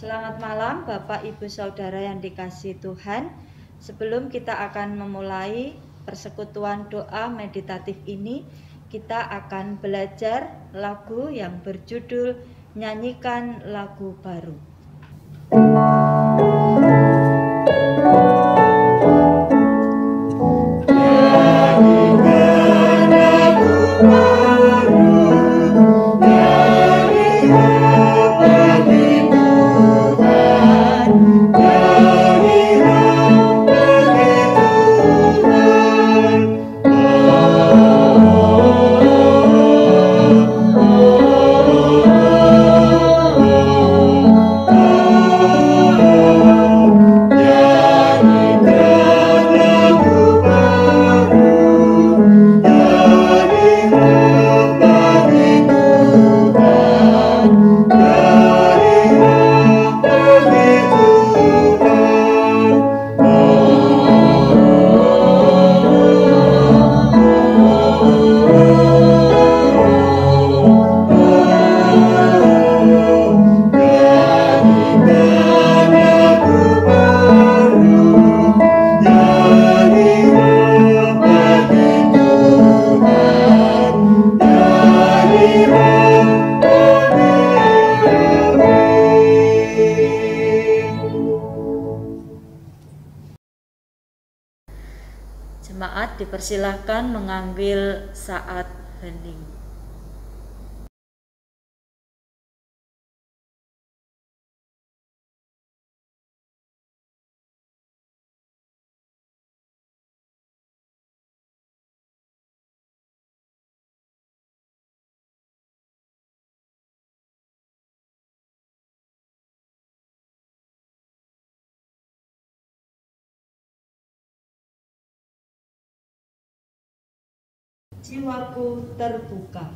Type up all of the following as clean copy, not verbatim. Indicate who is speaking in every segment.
Speaker 1: Selamat malam Bapak Ibu Saudara yang dikasihi Tuhan. Sebelum kita akan memulai persekutuan doa meditatif ini, kita akan belajar lagu yang berjudul Nyanyikan Lagu Baru. Jemaat dipersilahkan mengambil saat hening. Jiwaku terbuka.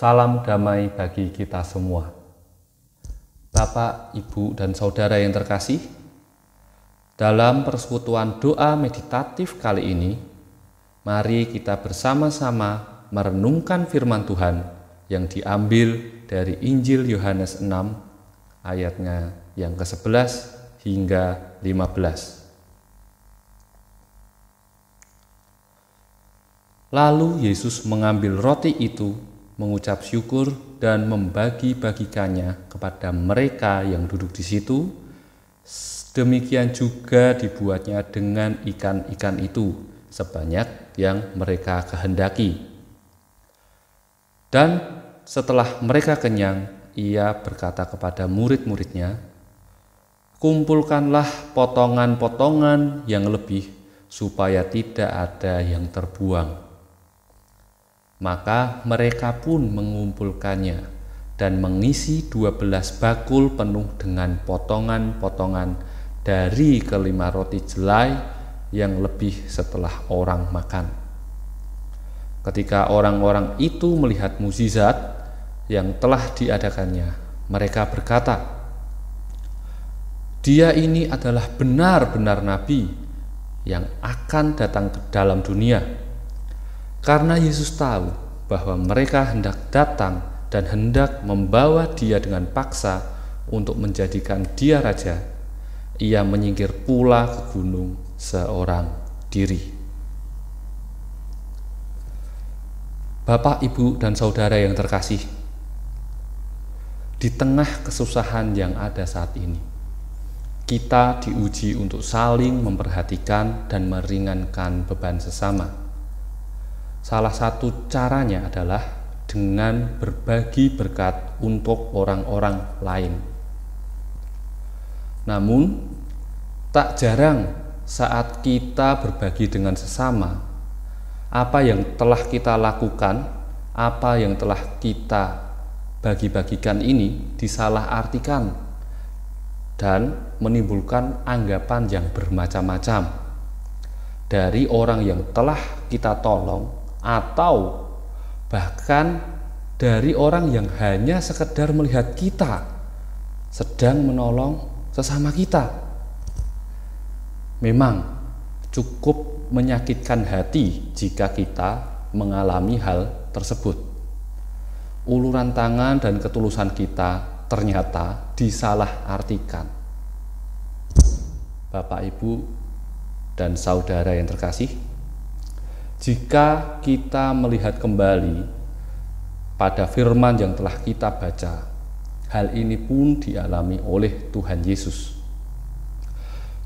Speaker 2: Salam damai bagi kita semua. Bapak, Ibu, dan Saudara yang terkasih, dalam persekutuan doa meditatif kali ini, mari kita bersama-sama merenungkan firman Tuhan yang diambil dari Injil Yohanes 6 ayatnya yang ke-11 hingga 15. Lalu Yesus mengambil roti itu, mengucap syukur dan membagi-bagikannya kepada mereka yang duduk di situ. Demikian juga dibuatnya dengan ikan-ikan itu sebanyak yang mereka kehendaki. Dan setelah mereka kenyang, ia berkata kepada murid-muridnya, "Kumpulkanlah potongan-potongan yang lebih supaya tidak ada yang terbuang." Maka mereka pun mengumpulkannya dan mengisi 12 bakul penuh dengan potongan-potongan dari kelima roti jelai yang lebih setelah orang makan. Ketika orang-orang itu melihat mukjizat yang telah diadakannya, mereka berkata, "Dia ini adalah benar-benar nabi yang akan datang ke dalam dunia." Karena Yesus tahu bahwa mereka hendak datang dan hendak membawa dia dengan paksa untuk menjadikan dia raja, ia menyingkir pula ke gunung seorang diri. Bapak, Ibu, dan Saudara yang terkasih, di tengah kesusahan yang ada saat ini, kita diuji untuk saling memperhatikan dan meringankan beban sesama. Salah satu caranya adalah dengan berbagi berkat untuk orang-orang lain. Namun, tak jarang saat kita berbagi dengan sesama, apa yang telah kita lakukan, apa yang telah kita bagi-bagikan ini disalahartikan dan menimbulkan anggapan yang bermacam-macam dari orang yang telah kita tolong, atau bahkan dari orang yang hanya sekedar melihat kita sedang menolong sesama kita. Memang cukup menyakitkan hati jika kita mengalami hal tersebut. Uluran tangan dan ketulusan kita ternyata disalahartikan. Bapak, Ibu, dan Saudara yang terkasih, jika kita melihat kembali pada firman yang telah kita baca, hal ini pun dialami oleh Tuhan Yesus.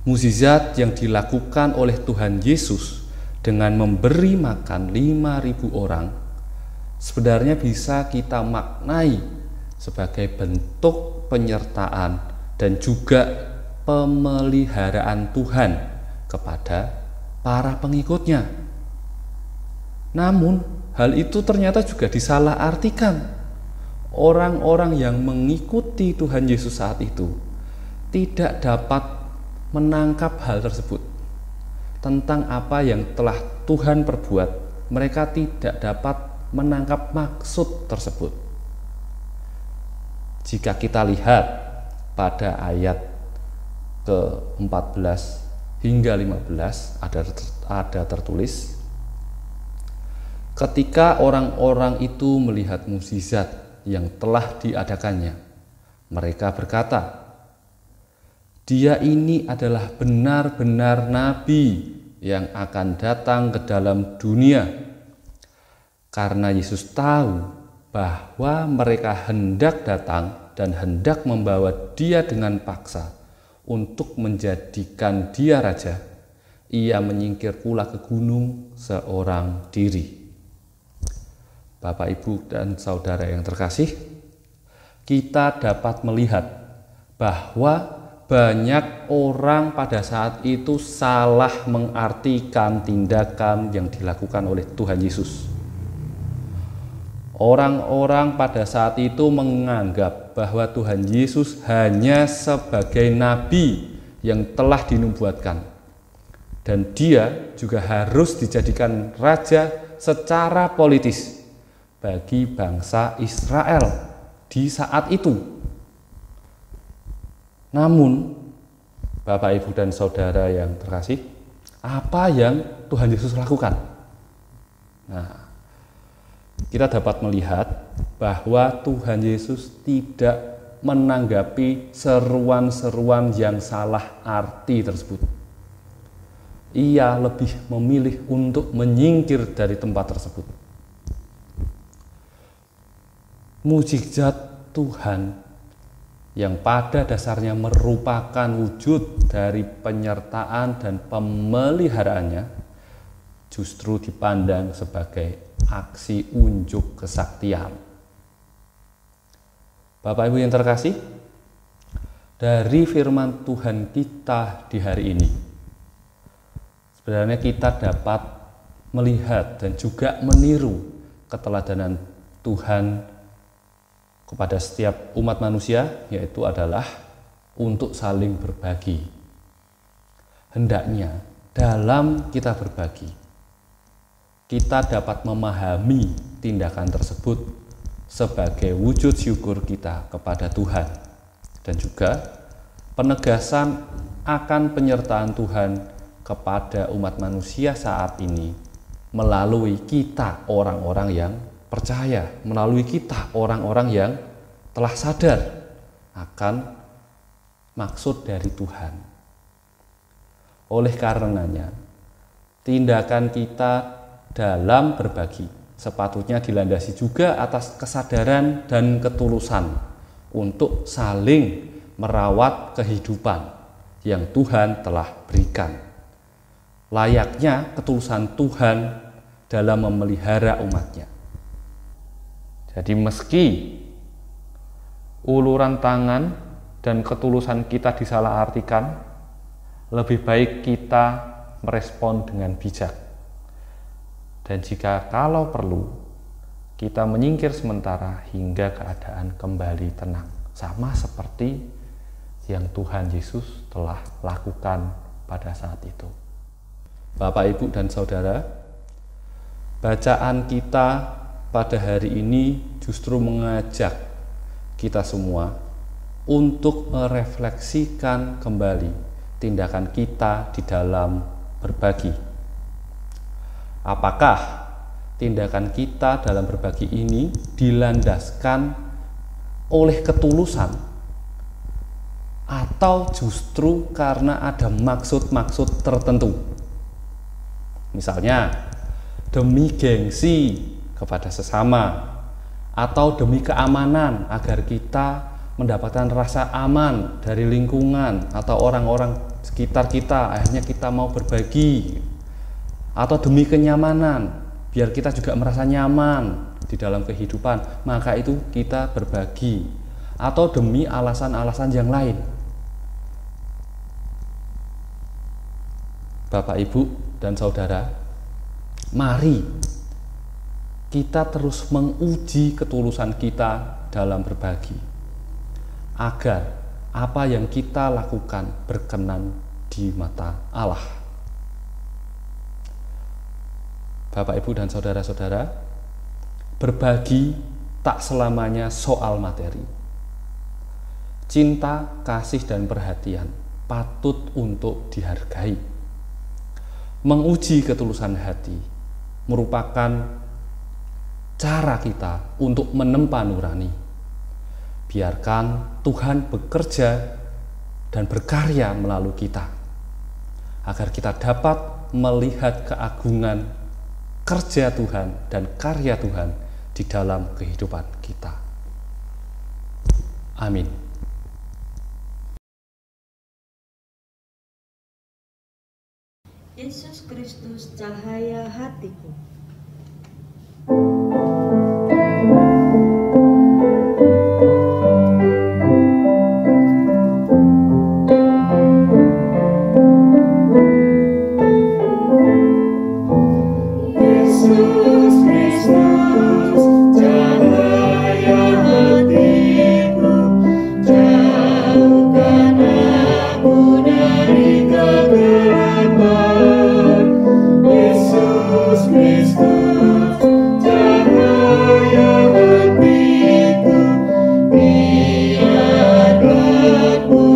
Speaker 2: Mukjizat yang dilakukan oleh Tuhan Yesus dengan memberi makan 5.000 orang sebenarnya bisa kita maknai sebagai bentuk penyertaan dan juga pemeliharaan Tuhan kepada para pengikutnya. Namun, hal itu ternyata juga disalahartikan. Orang-orang yang mengikuti Tuhan Yesus saat itu tidak dapat menangkap hal tersebut. Tentang apa yang telah Tuhan perbuat, mereka tidak dapat menangkap maksud tersebut. Jika kita lihat pada ayat ke-14 hingga 15 ada tertulis, ketika orang-orang itu melihat mukjizat yang telah diadakannya, mereka berkata, "Dia ini adalah benar-benar nabi yang akan datang ke dalam dunia." Karena Yesus tahu bahwa mereka hendak datang dan hendak membawa dia dengan paksa untuk menjadikan dia raja, ia menyingkir pula ke gunung seorang diri. Bapak, Ibu, dan Saudara yang terkasih, kita dapat melihat bahwa banyak orang pada saat itu salah mengartikan tindakan yang dilakukan oleh Tuhan Yesus. Orang-orang pada saat itu menganggap bahwa Tuhan Yesus hanya sebagai nabi yang telah dinubuatkan, dan dia juga harus dijadikan raja secara politis bagi bangsa Israel di saat itu. Namun, Bapak, Ibu, dan Saudara yang terkasih, apa yang Tuhan Yesus lakukan? Nah, kita dapat melihat bahwa Tuhan Yesus tidak menanggapi seruan-seruan yang salah arti tersebut. Ia lebih memilih untuk menyingkir dari tempat tersebut. Mukjizat Tuhan yang pada dasarnya merupakan wujud dari penyertaan dan pemeliharaannya justru dipandang sebagai aksi unjuk kesaktian. Bapak Ibu yang terkasih, dari firman Tuhan kita di hari ini, sebenarnya kita dapat melihat dan juga meniru keteladanan Tuhan kepada setiap umat manusia, yaitu adalah untuk saling berbagi. Hendaknya dalam kita berbagi, kita dapat memahami tindakan tersebut sebagai wujud syukur kita kepada Tuhan, dan juga penegasan akan penyertaan Tuhan kepada umat manusia saat ini melalui kita orang-orang yang percaya, melalui kita orang-orang yang telah sadar akan maksud dari Tuhan. Oleh karenanya, tindakan kita dalam berbagi sepatutnya dilandasi juga atas kesadaran dan ketulusan untuk saling merawat kehidupan yang Tuhan telah berikan. Layaknya ketulusan Tuhan dalam memelihara umatnya. Jadi meski uluran tangan dan ketulusan kita disalahartikan, lebih baik kita merespon dengan bijak. Dan jika kalau perlu, kita menyingkir sementara hingga keadaan kembali tenang. Sama seperti yang Tuhan Yesus telah lakukan pada saat itu. Bapak, Ibu, dan Saudara, bacaan kita pada hari ini justru mengajak kita semua untuk merefleksikan kembali tindakan kita di dalam berbagi. Apakah tindakan kita dalam berbagi ini dilandaskan oleh ketulusan atau justru karena ada maksud-maksud tertentu? Misalnya demi gengsi kepada sesama atau demi keamanan agar kita mendapatkan rasa aman dari lingkungan atau orang-orang sekitar kita, akhirnya kita mau berbagi. Atau demi kenyamanan, biar kita juga merasa nyaman di dalam kehidupan, maka itu kita berbagi. Atau demi alasan-alasan yang lain. Bapak, Ibu, dan Saudara, mari kita terus menguji ketulusan kita dalam berbagi, agar apa yang kita lakukan berkenan di mata Allah. Bapak, Ibu, dan saudara-saudara, berbagi tak selamanya soal materi. Cinta, kasih, dan perhatian patut untuk dihargai. Menguji ketulusan hati merupakan cara kita untuk menempa nurani. Biarkan Tuhan bekerja dan berkarya melalui kita, agar kita dapat melihat keagungan kerja Tuhan dan karya Tuhan di dalam kehidupan kita. Amin.
Speaker 1: Yesus Kristus, cahaya hatiku.
Speaker 3: Biarlah ku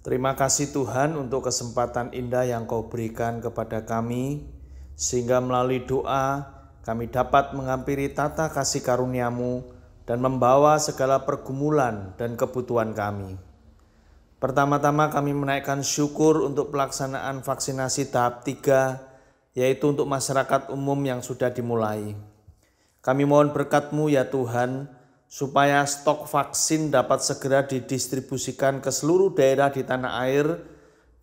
Speaker 3: Terima kasih Tuhan untuk kesempatan indah yang Kau berikan kepada kami, sehingga melalui doa kami dapat menghampiri tata kasih karunia-Mu dan membawa segala pergumulan dan kebutuhan kami. Pertama-tama kami menaikkan syukur untuk pelaksanaan vaksinasi tahap 3, yaitu untuk masyarakat umum yang sudah dimulai. Kami mohon berkat-Mu ya Tuhan, supaya stok vaksin dapat segera didistribusikan ke seluruh daerah di tanah air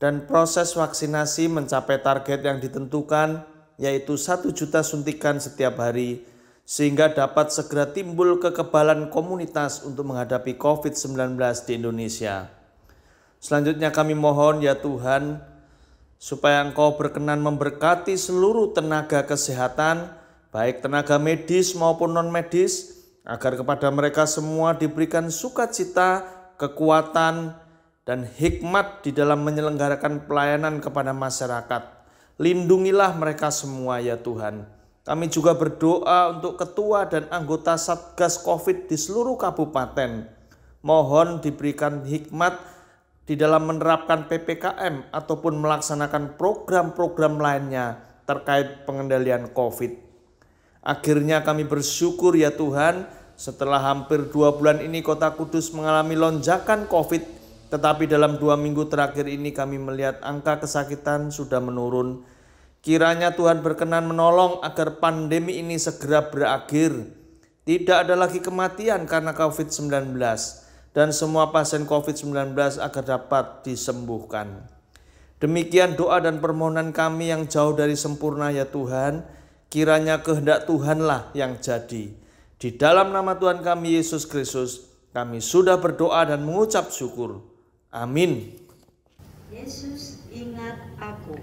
Speaker 3: dan proses vaksinasi mencapai target yang ditentukan, yaitu 1 juta suntikan setiap hari, sehingga dapat segera timbul kekebalan komunitas untuk menghadapi COVID-19 di Indonesia. Selanjutnya kami mohon ya Tuhan, supaya Engkau berkenan memberkati seluruh tenaga kesehatan, baik tenaga medis maupun non-medis, agar kepada mereka semua diberikan sukacita, kekuatan, dan hikmat di dalam menyelenggarakan pelayanan kepada masyarakat. Lindungilah mereka semua ya Tuhan. Kami juga berdoa untuk ketua dan anggota Satgas COVID di seluruh kabupaten. Mohon diberikan hikmat di dalam menerapkan PPKM ataupun melaksanakan program-program lainnya terkait pengendalian COVID. Akhirnya kami bersyukur ya Tuhan, setelah hampir 2 bulan ini Kota Kudus mengalami lonjakan COVID, tetapi dalam 2 minggu terakhir ini kami melihat angka kesakitan sudah menurun. Kiranya Tuhan berkenan menolong agar pandemi ini segera berakhir. Tidak ada lagi kematian karena COVID-19 dan semua pasien COVID-19 agar dapat disembuhkan. Demikian doa dan permohonan kami yang jauh dari sempurna ya Tuhan, kiranya kehendak Tuhanlah yang jadi. Di dalam nama Tuhan kami Yesus Kristus, kami sudah berdoa dan mengucap syukur. Amin.
Speaker 1: Yesus, ingat aku.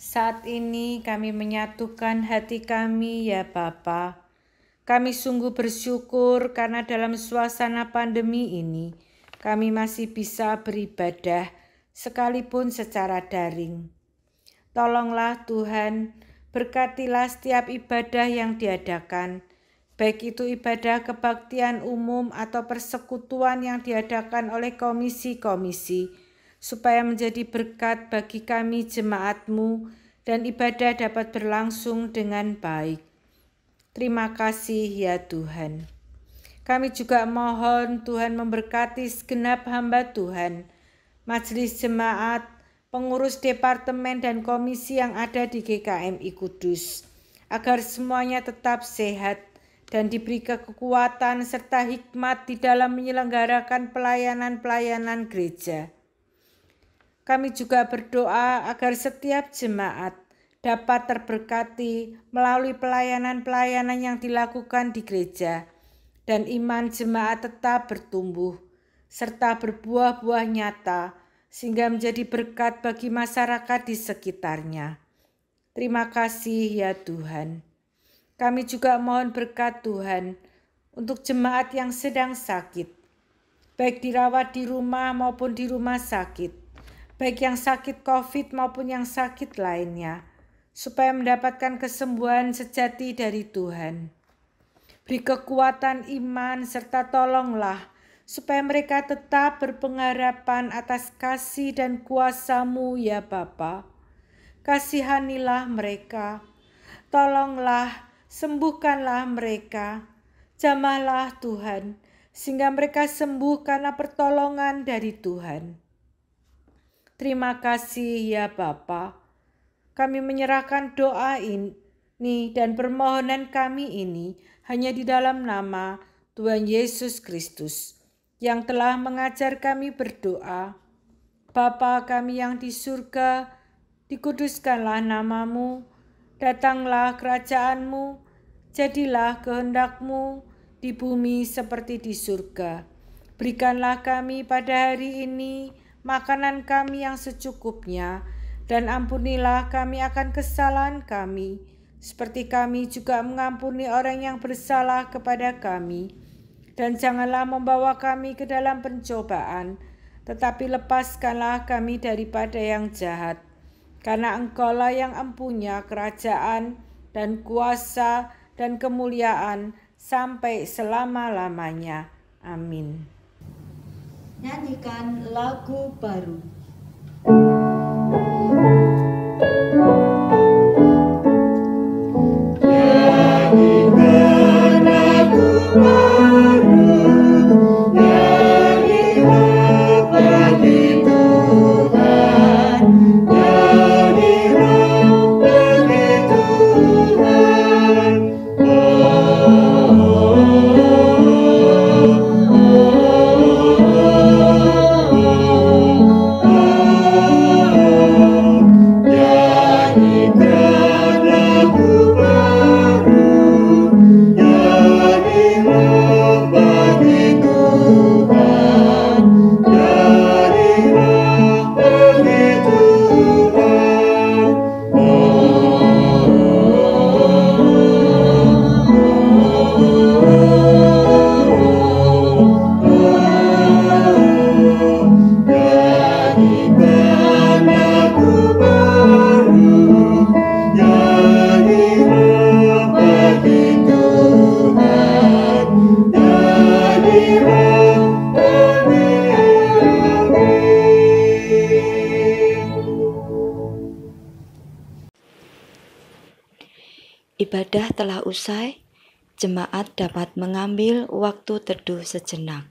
Speaker 4: Saat ini kami menyatukan hati kami ya Bapa. Kami sungguh bersyukur karena dalam suasana pandemi ini kami masih bisa beribadah sekalipun secara daring. Tolonglah Tuhan Berkatilah setiap ibadah yang diadakan, baik itu ibadah kebaktian umum atau persekutuan yang diadakan oleh komisi-komisi, supaya menjadi berkat bagi kami jemaat-Mu dan ibadah dapat berlangsung dengan baik. Terima kasih ya Tuhan. Kami juga mohon Tuhan memberkati segenap hamba Tuhan, majelis jemaat, pengurus departemen dan komisi yang ada di GKMI Kudus, agar semuanya tetap sehat dan diberi kekuatan serta hikmat di dalam menyelenggarakan pelayanan-pelayanan gereja. Kami juga berdoa agar setiap jemaat dapat terberkati melalui pelayanan-pelayanan yang dilakukan di gereja, dan iman jemaat tetap bertumbuh serta berbuah-buah nyata, sehingga menjadi berkat bagi masyarakat di sekitarnya. Terima kasih ya Tuhan. Kami juga mohon berkat Tuhan untuk jemaat yang sedang sakit, baik dirawat di rumah maupun di rumah sakit, baik yang sakit COVID maupun yang sakit lainnya, supaya mendapatkan kesembuhan sejati dari Tuhan. Beri kekuatan iman serta tolonglah supaya mereka tetap berpengharapan atas kasih dan kuasa-Mu ya Bapa. Kasihanilah mereka, tolonglah, sembuhkanlah mereka, jamahlah Tuhan, sehingga mereka sembuh karena pertolongan dari Tuhan. Terima kasih ya Bapa. Kami menyerahkan doa ini dan permohonan kami ini hanya di dalam nama Tuhan Yesus Kristus, yang telah mengajar kami berdoa. Bapa kami yang di surga, dikuduskanlah nama-Mu, datanglah kerajaan-Mu, jadilah kehendak-Mu di bumi seperti di surga. Berikanlah kami pada hari ini makanan kami yang secukupnya, dan ampunilah kami akan kesalahan kami, seperti kami juga mengampuni orang yang bersalah kepada kami. Dan janganlah membawa kami ke dalam pencobaan, tetapi lepaskanlah kami daripada yang jahat. Karena Engkau-lah yang empunya kerajaan dan kuasa dan kemuliaan sampai selama-lamanya. Amin.
Speaker 1: Nyanyikan lagu baru.
Speaker 5: Nyanyikan lagu baru, nyanyilah bagi Tuhan, nyanyilah bagi Tuhan. Nyanyikan lagu baru, nyanyilah bagi Tuhan, nyanyilah bagi Tuhan. Nyanyikan lagu baru, nyanyilah bagi Tuhan, nyanyilah
Speaker 1: Ibadah telah usai, jemaat dapat mengambil waktu teduh sejenak.